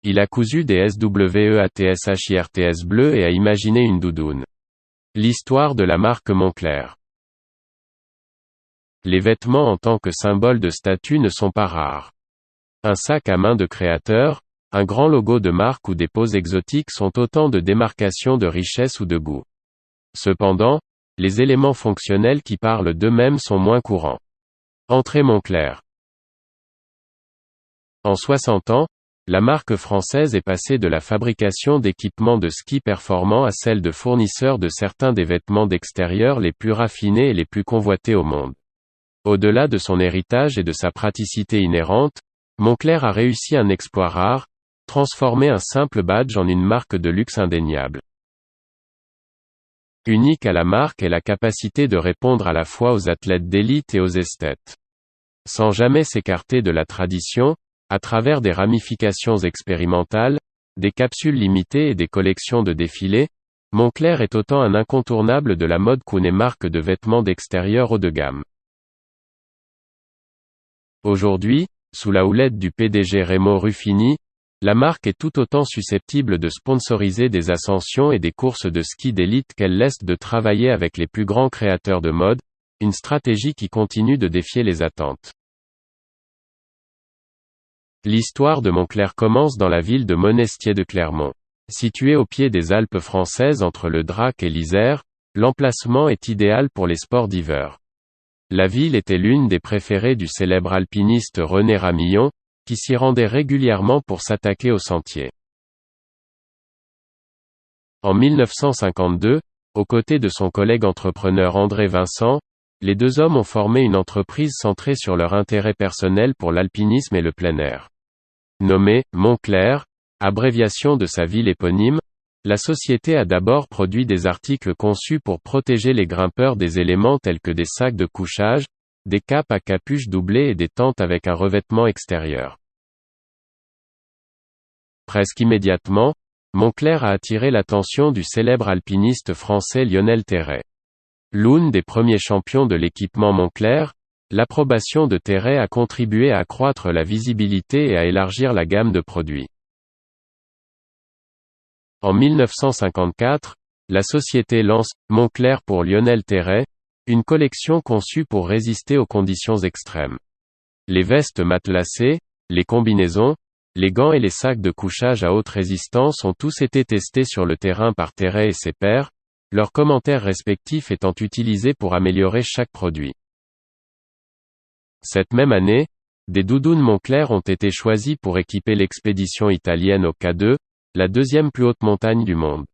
Il a cousu des SWEATSHIRTS bleus et a imaginé une doudoune. L'histoire de la marque Moncler. Les vêtements en tant que symbole de statut ne sont pas rares. Un sac à main de créateur, un grand logo de marque ou des poses exotiques sont autant de démarcations de richesse ou de goût. Cependant, les éléments fonctionnels qui parlent d'eux-mêmes sont moins courants. Entrée Moncler. En 60 ans, la marque française est passée de la fabrication d'équipements de ski performants à celle de fournisseurs de certains des vêtements d'extérieur les plus raffinés et les plus convoités au monde. Au-delà de son héritage et de sa praticité inhérente, Moncler a réussi un exploit rare, transformer un simple badge en une marque de luxe indéniable. Unique à la marque est la capacité de répondre à la fois aux athlètes d'élite et aux esthètes. Sans jamais s'écarter de la tradition, à travers des ramifications expérimentales, des capsules limitées et des collections de défilés, Moncler est autant un incontournable de la mode qu'une marque de vêtements d'extérieur haut de gamme. Aujourd'hui, sous la houlette du PDG Remo Ruffini, la marque est tout autant susceptible de sponsoriser des ascensions et des courses de ski d'élite qu'elle laisse de travailler avec les plus grands créateurs de mode, une stratégie qui continue de défier les attentes. L'histoire de Moncler commence dans la ville de Monestier de Clermont. Située au pied des Alpes françaises entre le Drac et l'Isère, l'emplacement est idéal pour les sports d'hiver. La ville était l'une des préférées du célèbre alpiniste René Ramillon, qui s'y rendait régulièrement pour s'attaquer aux sentiers. En 1952, aux côtés de son collègue entrepreneur André Vincent, les deux hommes ont formé une entreprise centrée sur leur intérêt personnel pour l'alpinisme et le plein air. Nommée Moncler, abréviation de sa ville éponyme, la société a d'abord produit des articles conçus pour protéger les grimpeurs des éléments tels que des sacs de couchage, des capes à capuche doublée et des tentes avec un revêtement extérieur. Presque immédiatement, Moncler a attiré l'attention du célèbre alpiniste français Lionel Terray. L'un des premiers champions de l'équipement Moncler, l'approbation de Terray a contribué à accroître la visibilité et à élargir la gamme de produits. En 1954, la société lance « Moncler pour Lionel Terray », une collection conçue pour résister aux conditions extrêmes. Les vestes matelassées, les combinaisons, les gants et les sacs de couchage à haute résistance ont tous été testés sur le terrain par Terray et ses pairs, leurs commentaires respectifs étant utilisés pour améliorer chaque produit. Cette même année, des doudounes Moncler ont été choisies pour équiper l'expédition italienne au K2, la deuxième plus haute montagne du monde.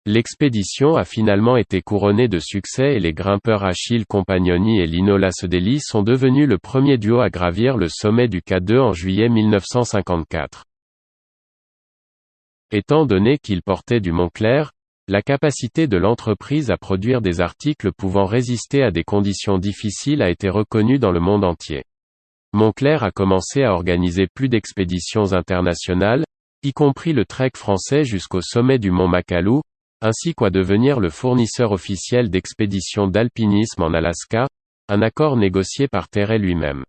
L'expédition a finalement été couronnée de succès et les grimpeurs Achille Compagnoni et Lino Lascedeli sont devenus le premier duo à gravir le sommet du K2 en juillet 1954. Étant donné qu'ils portaient du Moncler, la capacité de l'entreprise à produire des articles pouvant résister à des conditions difficiles a été reconnue dans le monde entier. Moncler a commencé à organiser plus d'expéditions internationales, y compris le trek français jusqu'au sommet du mont Makalu, ainsi qu'à devenir le fournisseur officiel d'expéditions d'alpinisme en Alaska, un accord négocié par Terray lui-même.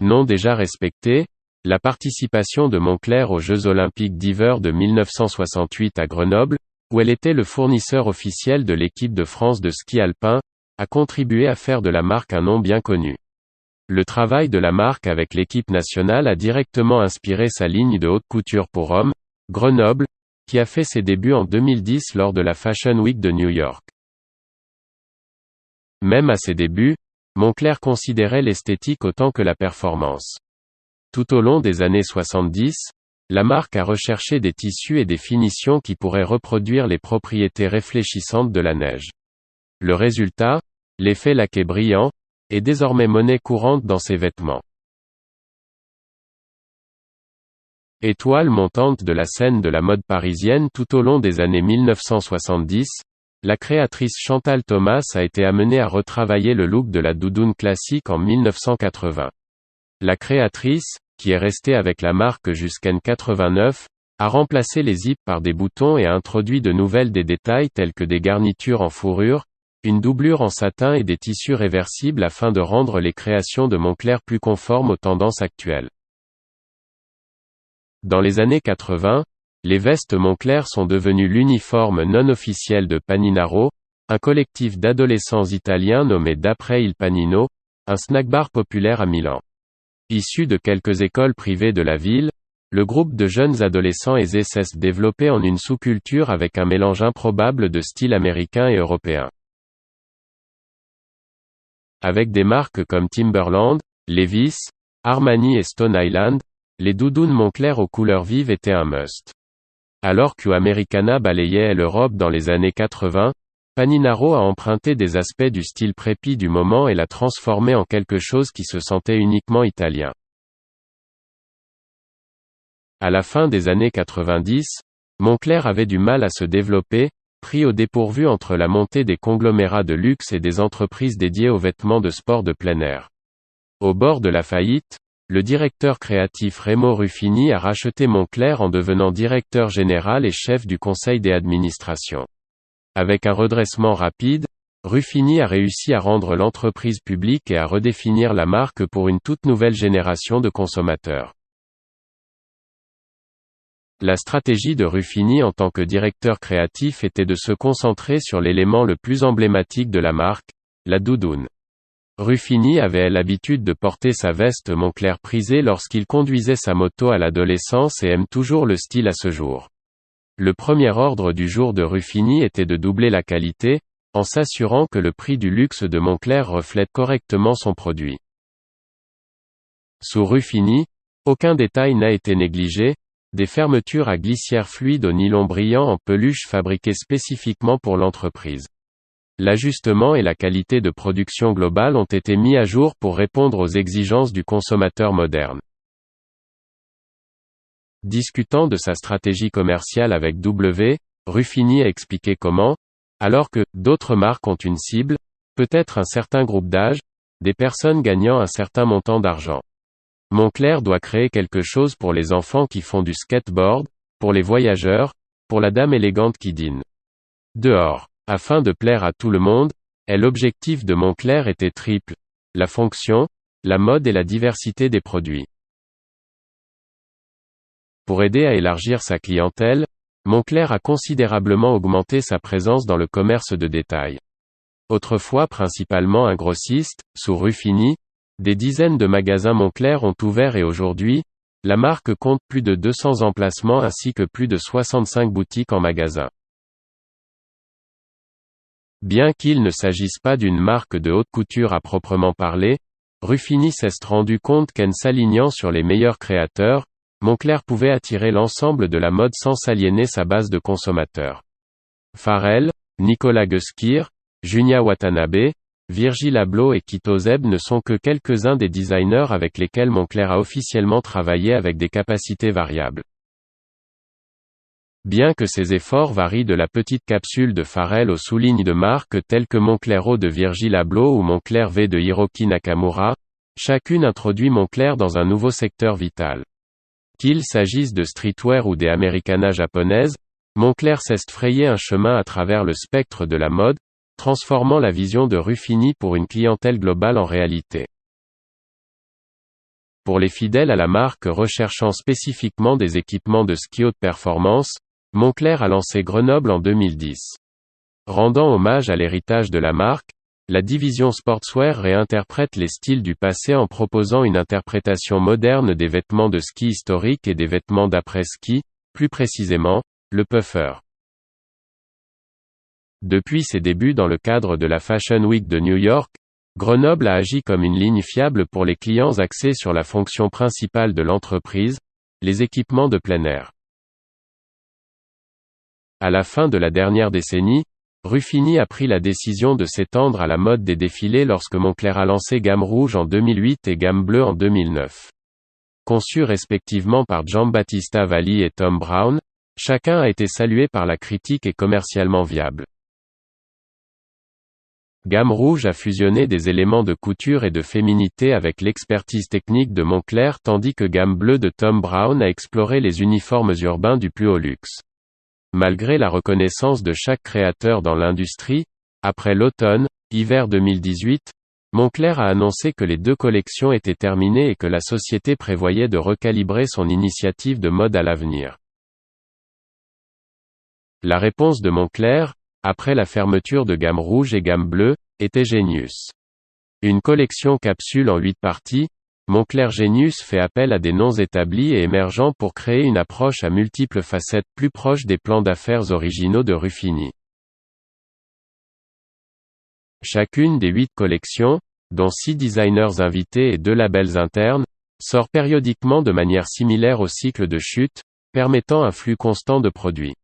Non déjà respecté, la participation de Moncler aux Jeux olympiques d'hiver de 1968 à Grenoble, où elle était le fournisseur officiel de l'équipe de France de ski alpin, a contribué à faire de la marque un nom bien connu. Le travail de la marque avec l'équipe nationale a directement inspiré sa ligne de haute couture pour hommes, Grenoble, qui a fait ses débuts en 2010 lors de la Fashion Week de New York. Même à ses débuts, Moncler considérait l'esthétique autant que la performance. Tout au long des années 70, la marque a recherché des tissus et des finitions qui pourraient reproduire les propriétés réfléchissantes de la neige. Le résultat, l'effet laqué brillant, est désormais monnaie courante dans ses vêtements. Étoile montante de la scène de la mode parisienne tout au long des années 1970, la créatrice Chantal Thomas a été amenée à retravailler le look de la doudoune classique en 1980. La créatrice, qui est restée avec la marque jusqu'en 89, a remplacé les zips par des boutons et a introduit de nouvelles des détails tels que des garnitures en fourrure, une doublure en satin et des tissus réversibles afin de rendre les créations de Moncler plus conformes aux tendances actuelles. Dans les années 80, les vestes Moncler sont devenues l'uniforme non officiel de Paninaro, un collectif d'adolescents italiens nommé d'après il Panino, un snack-bar populaire à Milan. Issu de quelques écoles privées de la ville, le groupe de jeunes adolescents aisés s'est développé en une sous-culture avec un mélange improbable de styles américains et européens. Avec des marques comme Timberland, Levi's, Armani et Stone Island, les doudounes Moncler aux couleurs vives étaient un must. Alors qu'Americana balayait l'Europe dans les années 80, Paninaro a emprunté des aspects du style préppy du moment et l'a transformé en quelque chose qui se sentait uniquement italien. À la fin des années 90, Moncler avait du mal à se développer, pris au dépourvu entre la montée des conglomérats de luxe et des entreprises dédiées aux vêtements de sport de plein air. Au bord de la faillite, le directeur créatif Remo Ruffini a racheté Moncler en devenant directeur général et chef du conseil d'administration. Avec un redressement rapide, Ruffini a réussi à rendre l'entreprise publique et à redéfinir la marque pour une toute nouvelle génération de consommateurs. La stratégie de Ruffini en tant que directeur créatif était de se concentrer sur l'élément le plus emblématique de la marque, la doudoune. Ruffini avait l'habitude de porter sa veste Moncler prisée lorsqu'il conduisait sa moto à l'adolescence et aime toujours le style à ce jour. Le premier ordre du jour de Ruffini était de doubler la qualité, en s'assurant que le prix du luxe de Moncler reflète correctement son produit. Sous Ruffini, aucun détail n'a été négligé, des fermetures à glissière fluide au nylon brillant en peluche fabriquées spécifiquement pour l'entreprise. L'ajustement et la qualité de production globale ont été mis à jour pour répondre aux exigences du consommateur moderne. Discutant de sa stratégie commerciale avec Ruffini a expliqué comment, alors que d'autres marques ont une cible, peut-être un certain groupe d'âge, des personnes gagnant un certain montant d'argent. Moncler doit créer quelque chose pour les enfants qui font du skateboard, pour les voyageurs, pour la dame élégante qui dîne dehors. Afin de plaire à tout le monde, l'objectif de Moncler était triple: la fonction, la mode et la diversité des produits. Pour aider à élargir sa clientèle, Moncler a considérablement augmenté sa présence dans le commerce de détail. Autrefois principalement un grossiste, sous Ruffini, des dizaines de magasins Moncler ont ouvert et aujourd'hui, la marque compte plus de 200 emplacements ainsi que plus de 65 boutiques en magasin. Bien qu'il ne s'agisse pas d'une marque de haute couture à proprement parler, Ruffini s'est rendu compte qu'en s'alignant sur les meilleurs créateurs, Moncler pouvait attirer l'ensemble de la mode sans s'aliéner sa base de consommateurs. Pharrell, Nicolas Ghesquière, Junya Watanabe, Virgil Abloh et Kito Zeb ne sont que quelques-uns des designers avec lesquels Moncler a officiellement travaillé avec des capacités variables. Bien que ces efforts varient de la petite capsule de Pharrell aux sous-lignes de marques telles que Moncler O de Virgil Abloh ou Moncler V de Hiroki Nakamura, chacune introduit Moncler dans un nouveau secteur vital. Qu'il s'agisse de streetwear ou des Americana japonaises, Moncler s'est frayé un chemin à travers le spectre de la mode, transformant la vision de Ruffini pour une clientèle globale en réalité. Pour les fidèles à la marque recherchant spécifiquement des équipements de ski haute performance, Moncler a lancé Grenoble en 2010. Rendant hommage à l'héritage de la marque, la division Sportswear réinterprète les styles du passé en proposant une interprétation moderne des vêtements de ski historiques et des vêtements d'après-ski, plus précisément, le puffer. Depuis ses débuts dans le cadre de la Fashion Week de New York, Grenoble a agi comme une ligne fiable pour les clients axés sur la fonction principale de l'entreprise, les équipements de plein air. À la fin de la dernière décennie, Ruffini a pris la décision de s'étendre à la mode des défilés lorsque Moncler a lancé Gamme Rouge en 2008 et Gamme Bleue en 2009. Conçus respectivement par Giambattista Valli et Thom Browne, chacun a été salué par la critique et commercialement viable. Gamme Rouge a fusionné des éléments de couture et de féminité avec l'expertise technique de Moncler tandis que Gamme Bleue de Thom Browne a exploré les uniformes urbains du plus haut luxe. Malgré la reconnaissance de chaque créateur dans l'industrie, après l'automne, hiver 2018, Moncler a annoncé que les 2 collections étaient terminées et que la société prévoyait de recalibrer son initiative de mode à l'avenir. La réponse de Moncler, après la fermeture de gamme rouge et gamme bleue, était Genius. Une collection capsule en 8 parties, Moncler Genius fait appel à des noms établis et émergents pour créer une approche à multiples facettes plus proche des plans d'affaires originaux de Ruffini. Chacune des 8 collections, dont 6 designers invités et 2 labels internes, sort périodiquement de manière similaire au cycle de chute, permettant un flux constant de produits.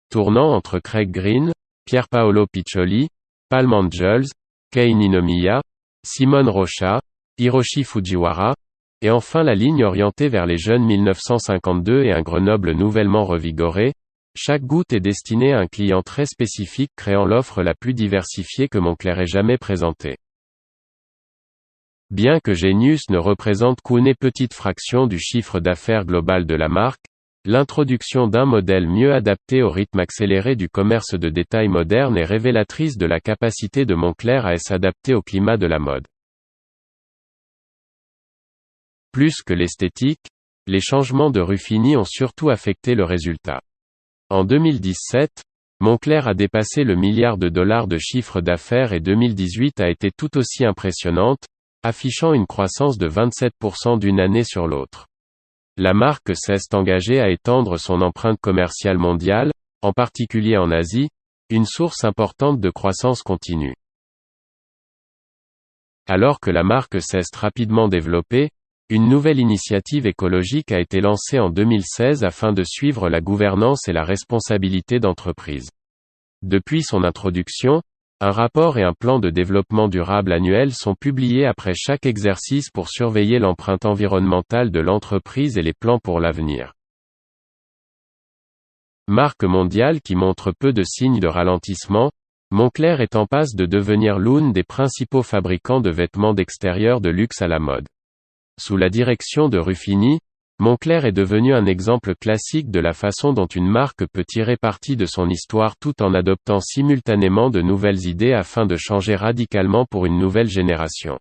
Tournant entre Craig Green, Pierpaolo Piccioli, Palm Angels, Kei Ninomiya, Simone Rocha, Hiroshi Fujiwara, et enfin la ligne orientée vers les jeunes 1952 et un Grenoble nouvellement revigoré, chaque goutte est destinée à un client très spécifique créant l'offre la plus diversifiée que Moncler ait jamais présentée. Bien que Genius ne représente qu'une petite fraction du chiffre d'affaires global de la marque, l'introduction d'un modèle mieux adapté au rythme accéléré du commerce de détail moderne est révélatrice de la capacité de Moncler à s'adapter au climat de la mode. Plus que l'esthétique, les changements de Ruffini ont surtout affecté le résultat. En 2017, Moncler a dépassé le $1 milliard de chiffre d'affaires et 2018 a été tout aussi impressionnante, affichant une croissance de 27% d'une année sur l'autre. La marque s'est engagée à étendre son empreinte commerciale mondiale, en particulier en Asie, une source importante de croissance continue. Alors que la marque s'est rapidement développée, une nouvelle initiative écologique a été lancée en 2016 afin de suivre la gouvernance et la responsabilité d'entreprise. Depuis son introduction, un rapport et un plan de développement durable annuel sont publiés après chaque exercice pour surveiller l'empreinte environnementale de l'entreprise et les plans pour l'avenir. Marque mondiale qui montre peu de signes de ralentissement, Moncler est en passe de devenir l'un des principaux fabricants de vêtements d'extérieur de luxe à la mode. Sous la direction de Ruffini, Moncler est devenu un exemple classique de la façon dont une marque peut tirer parti de son histoire tout en adoptant simultanément de nouvelles idées afin de changer radicalement pour une nouvelle génération.